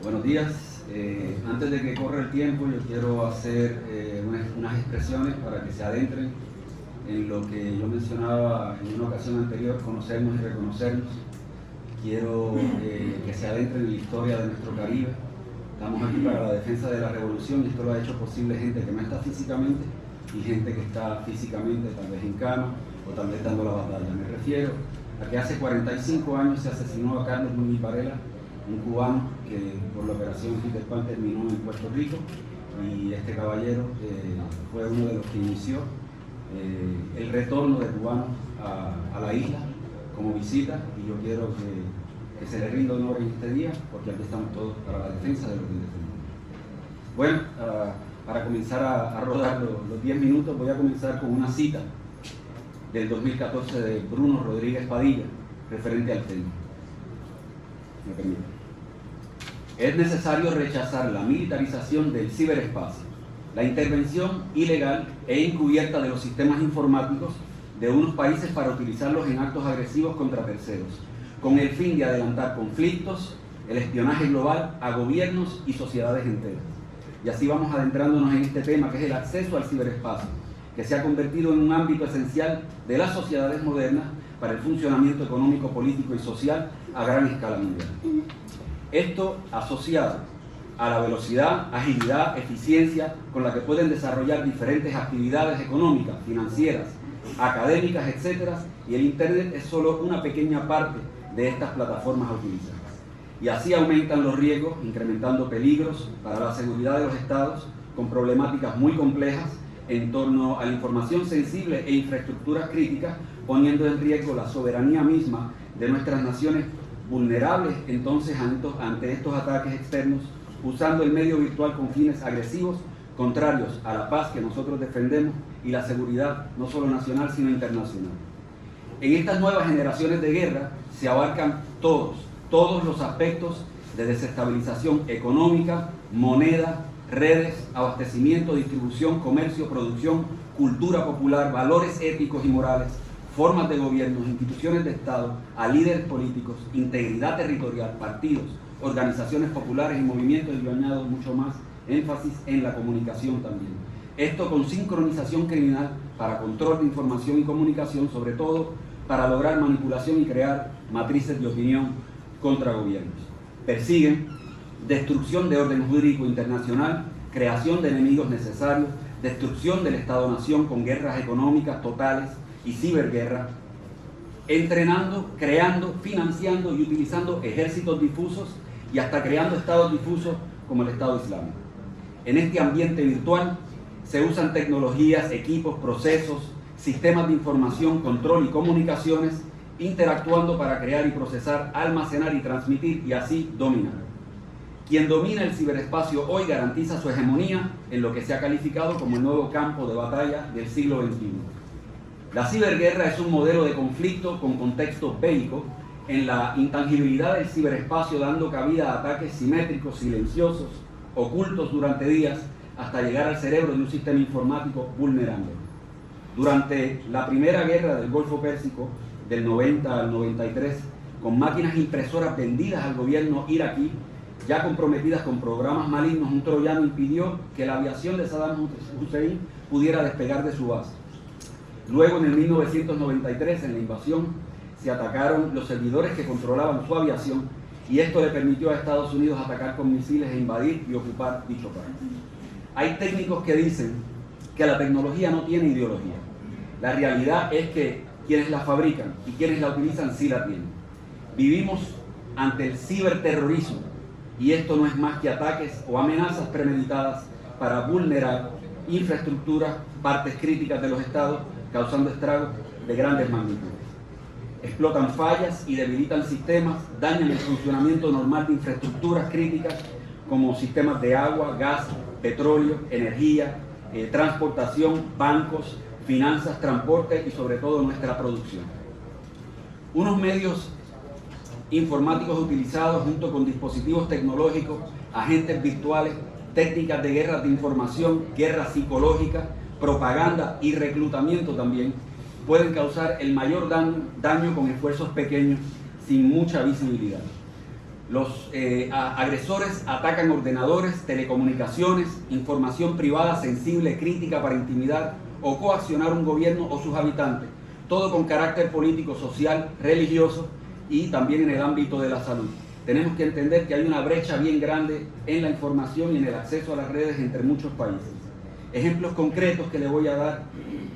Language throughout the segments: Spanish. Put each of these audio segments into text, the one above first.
Buenos días. Antes de que corra el tiempo, yo quiero hacer unas expresiones para que se adentren en lo que yo mencionaba en una ocasión anterior, conocernos y reconocernos. Quiero que se adentren en la historia de nuestro Caribe. Estamos aquí para la defensa de la revolución y esto lo ha hecho posible gente que no está físicamente y gente que está físicamente, tal vez en cama o tal vez dando la batalla. Me refiero a que hace 45 años se asesinó a Carlos Muñiz Varela, un cubano que por la operación Peter Pan terminó en Puerto Rico, y este caballero fue uno de los que inició el retorno de cubanos a la isla como visita, y yo quiero que se le rinda honor en este día, porque aquí estamos todos para la defensa de lo que defendemos. Bueno, para comenzar a rodar los 10 minutos, voy a comenzar con una cita del 2014 de Bruno Rodríguez Padilla, referente al tema. Me permite. Es necesario rechazar la militarización del ciberespacio, la intervención ilegal e encubierta de los sistemas informáticos de unos países para utilizarlos en actos agresivos contra terceros, con el fin de adelantar conflictos, el espionaje global a gobiernos y sociedades enteras. Y así vamos adentrándonos en este tema, que es el acceso al ciberespacio, que se ha convertido en un ámbito esencial de las sociedades modernas para el funcionamiento económico, político y social a gran escala mundial. Esto asociado a la velocidad, agilidad, eficiencia con la que pueden desarrollar diferentes actividades económicas, financieras, académicas, etc. Y el Internet es solo una pequeña parte de estas plataformas a utilizar. Y así aumentan los riesgos, incrementando peligros para la seguridad de los estados, con problemáticas muy complejas en torno a la información sensible e infraestructuras críticas, poniendo en riesgo la soberanía misma de nuestras naciones, vulnerables entonces ante estos ataques externos, usando el medio virtual con fines agresivos, contrarios a la paz que nosotros defendemos y la seguridad no solo nacional sino internacional. En estas nuevas generaciones de guerra se abarcan todos los aspectos de desestabilización económica, moneda, redes, abastecimiento, distribución, comercio, producción, cultura popular, valores éticos y morales, formas de gobierno, instituciones de Estado, a líderes políticos, integridad territorial, partidos, organizaciones populares y movimientos, y yo añado mucho más énfasis en la comunicación también. Esto con sincronización criminal para control de información y comunicación, sobre todo para lograr manipulación y crear matrices de opinión contra gobiernos. Persiguen destrucción de orden jurídico internacional, creación de enemigos necesarios, destrucción del Estado-nación con guerras económicas totales y ciberguerra, entrenando, creando, financiando y utilizando ejércitos difusos y hasta creando estados difusos como el Estado Islámico. En este ambiente virtual se usan tecnologías, equipos, procesos, sistemas de información, control y comunicaciones, interactuando para crear y procesar, almacenar y transmitir y así dominar. Quien domina el ciberespacio hoy garantiza su hegemonía en lo que se ha calificado como el nuevo campo de batalla del siglo XXI. La ciberguerra es un modelo de conflicto con contexto bélico en la intangibilidad del ciberespacio, dando cabida a ataques simétricos, silenciosos, ocultos durante días, hasta llegar al cerebro de un sistema informático vulnerándolo. Durante la primera guerra del Golfo Pérsico, del 90 al 93, con máquinas impresoras vendidas al gobierno iraquí, ya comprometidas con programas malignos, un troyano impidió que la aviación de Saddam Hussein pudiera despegar de su base. Luego, en el 1993, en la invasión, se atacaron los servidores que controlaban su aviación, y esto le permitió a Estados Unidos atacar con misiles e invadir y ocupar dicho país. Hay técnicos que dicen que la tecnología no tiene ideología. La realidad es que quienes la fabrican y quienes la utilizan sí la tienen. Vivimos ante el ciberterrorismo, y esto no es más que ataques o amenazas premeditadas para vulnerar infraestructuras, partes críticas de los estados, causando estragos de grandes magnitudes. Explotan fallas y debilitan sistemas, dañan el funcionamiento normal de infraestructuras críticas como sistemas de agua, gas, petróleo, energía, transportación, bancos, finanzas, transporte y sobre todo nuestra producción. Unos medios informáticos utilizados junto con dispositivos tecnológicos, agentes virtuales, técnicas de guerra de información, guerra psicológica, propaganda y reclutamiento también, pueden causar el mayor daño con esfuerzos pequeños sin mucha visibilidad. Los agresores atacan ordenadores, telecomunicaciones, información privada sensible, crítica para intimidar o coaccionar un gobierno o sus habitantes, todo con carácter político, social, religioso y también en el ámbito de la salud. Tenemos que entender que hay una brecha bien grande en la información y en el acceso a las redes entre muchos países. Ejemplos concretos que le voy a dar.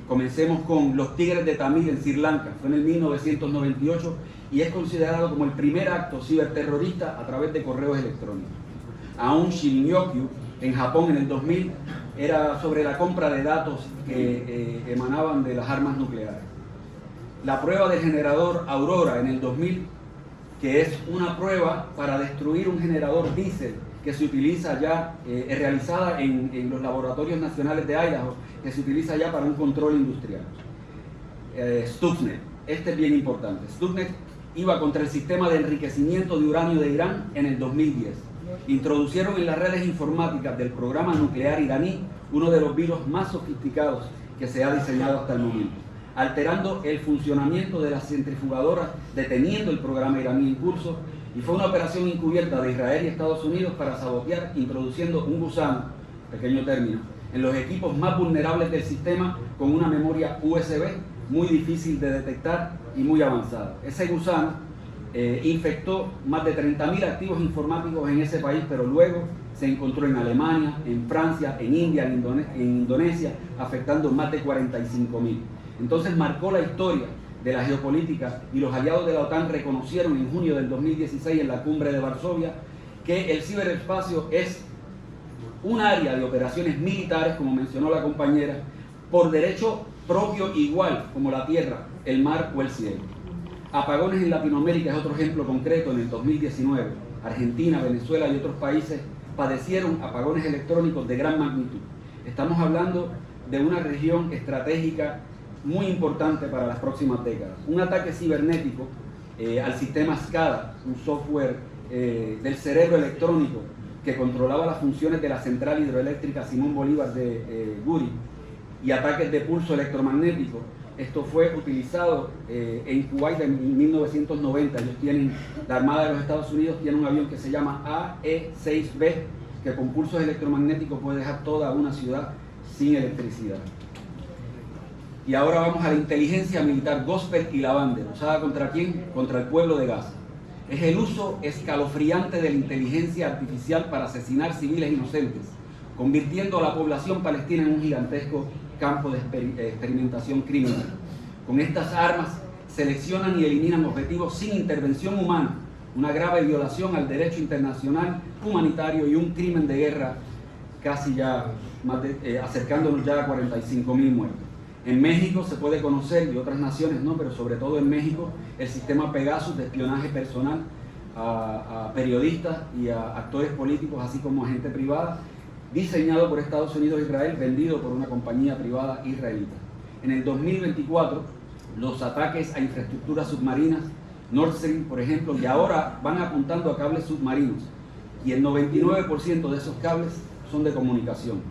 Comencemos con los Tigres de Tamil en Sri Lanka. Fue en el 1998 y es considerado como el primer acto ciberterrorista a través de correos electrónicos. Aún Shinryokyu en Japón en el 2000 era sobre la compra de datos que emanaban de las armas nucleares. La prueba del generador Aurora en el 2000, que es una prueba para destruir un generador diésel que se utiliza ya, realizada en los laboratorios nacionales de Idaho, que se utiliza ya para un control industrial. Stuxnet, este es bien importante. Stuxnet iba contra el sistema de enriquecimiento de uranio de Irán en el 2010. Introducieron en las redes informáticas del programa nuclear iraní uno de los virus más sofisticados que se ha diseñado hasta el momento, alterando el funcionamiento de las centrifugadoras, deteniendo el programa iraní en curso, y fue una operación encubierta de Israel y Estados Unidos para sabotear, introduciendo un gusano, pequeño término, en los equipos más vulnerables del sistema con una memoria USB muy difícil de detectar y muy avanzada. Ese gusano infectó más de 30.000 activos informáticos en ese país, pero luego se encontró en Alemania, en Francia, en India, en Indonesia, afectando más de 45.000. Entonces marcó la historia de la geopolítica y los aliados de la OTAN reconocieron en junio del 2016 en la cumbre de Varsovia que el ciberespacio es un área de operaciones militares, como mencionó la compañera, por derecho propio igual como la tierra, el mar o el cielo. Apagones en Latinoamérica es otro ejemplo concreto. En el 2019, Argentina, Venezuela y otros países padecieron apagones electrónicos de gran magnitud. Estamos hablando de una región estratégica muy importante para las próximas décadas. Un ataque cibernético al sistema SCADA, un software del cerebro electrónico que controlaba las funciones de la central hidroeléctrica Simón Bolívar de Guri, y ataques de pulso electromagnético. Esto fue utilizado en Kuwait en 1990. Ellos tienen, la Armada de los Estados Unidos tiene un avión que se llama AE-6B, que con pulsos electromagnéticos puede dejar toda una ciudad sin electricidad. Y ahora vamos a la inteligencia militar gospel y lavande. ¿Usada contra quién? Contra el pueblo de Gaza. Es el uso escalofriante de la inteligencia artificial para asesinar civiles inocentes, convirtiendo a la población palestina en un gigantesco campo de experimentación criminal. Con estas armas seleccionan y eliminan objetivos sin intervención humana, una grave violación al derecho internacional humanitario y un crimen de guerra, casi ya acercándonos ya a 45.000 muertos. En México se puede conocer, y otras naciones no, pero sobre todo en México, el sistema Pegasus de espionaje personal a periodistas y a actores políticos, así como a gente privada, diseñado por Estados Unidos e Israel, vendido por una compañía privada israelita. En el 2024, los ataques a infraestructuras submarinas, Nord Stream, por ejemplo, y ahora van apuntando a cables submarinos, y el 99% de esos cables son de comunicación.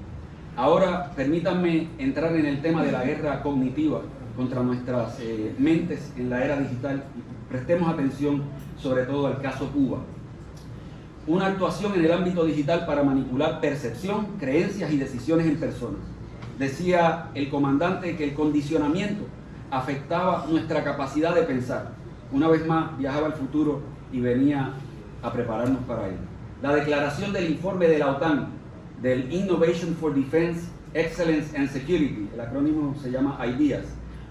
Ahora, permítanme entrar en el tema de la guerra cognitiva contra nuestras mentes en la era digital, y prestemos atención sobre todo al caso Cuba. Una actuación en el ámbito digital para manipular percepción, creencias y decisiones en personas. Decía el comandante que el condicionamiento afectaba nuestra capacidad de pensar. Una vez más viajaba al futuro y venía a prepararnos para ello. La declaración del informe de la OTAN, del Innovation for Defense, Excellence and Security, el acrónimo se llama IDEAS,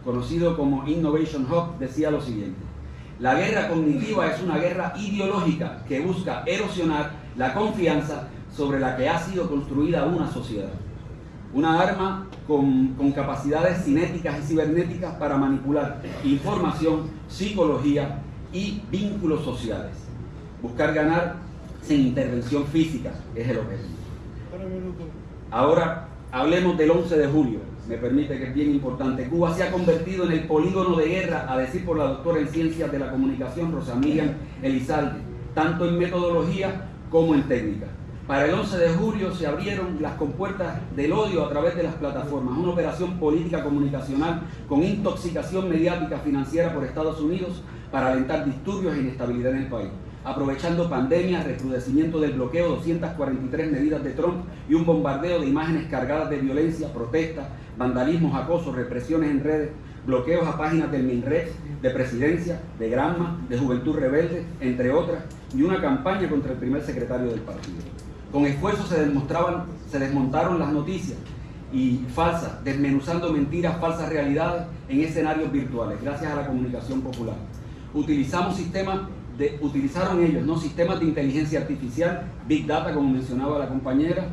conocido como Innovation Hub, decía lo siguiente: la guerra cognitiva es una guerra ideológica que busca erosionar la confianza sobre la que ha sido construida una sociedad. Una arma con capacidades cinéticas y cibernéticas para manipular información, psicología y vínculos sociales. Buscar ganar sin intervención física es el objetivo. Ahora hablemos del 11 de julio. Me permite, que es bien importante. Cuba se ha convertido en el polígono de guerra, a decir por la doctora en Ciencias de la Comunicación, Rosa Miriam Elizalde, tanto en metodología como en técnica. Para el 11 de julio se abrieron las compuertas del odio a través de las plataformas, una operación política comunicacional con intoxicación mediática financiera por Estados Unidos para alentar disturbios e inestabilidad en el país. aprovechando pandemia, recrudecimiento del bloqueo, 243 medidas de Trump y un bombardeo de imágenes cargadas de violencia, protestas, vandalismos, acoso, represiones en redes, bloqueos a páginas del MINREX, de Presidencia, de Granma, de Juventud Rebelde, entre otras, y una campaña contra el primer secretario del partido. Con esfuerzo se desmontaron las noticias y falsas, desmenuzando mentiras, falsas realidades en escenarios virtuales, gracias a la comunicación popular. Utilizaron ellos, ¿no?, sistemas de inteligencia artificial, Big Data, como mencionaba la compañera,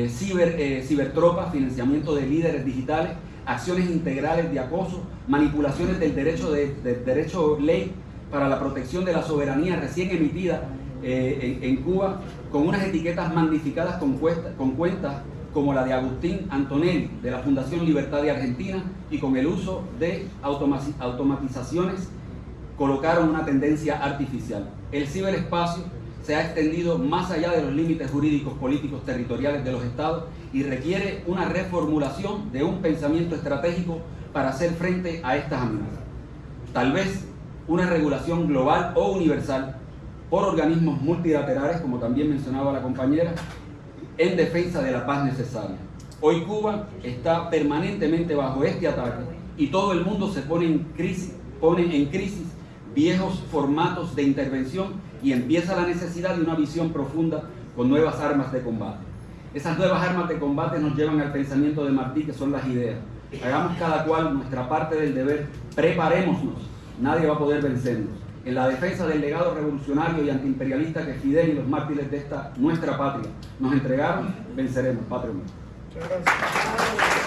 cibertropas, financiamiento de líderes digitales, acciones integrales de acoso, manipulaciones del derecho ley para la protección de la soberanía recién emitida en Cuba, con unas etiquetas magnificadas con cuentas como la de Agustín Antonelli, de la Fundación Libertad de Argentina, y con el uso de automatizaciones colocaron una tendencia artificial. El ciberespacio se ha extendido más allá de los límites jurídicos, políticos, territoriales de los estados y requiere una reformulación de un pensamiento estratégico para hacer frente a estas amenazas. Tal vez una regulación global o universal por organismos multilaterales, como también mencionaba la compañera, en defensa de la paz necesaria. Hoy Cuba está permanentemente bajo este ataque y todo el mundo se pone en crisis viejos formatos de intervención y empieza la necesidad de una visión profunda con nuevas armas de combate. Esas nuevas armas de combate nos llevan al pensamiento de Martí, que son las ideas. Hagamos cada cual nuestra parte del deber, preparémonos, nadie va a poder vencernos. En la defensa del legado revolucionario y antiimperialista que Fidel y los mártires de esta nuestra patria nos entregaron, venceremos, patria. Muchas gracias.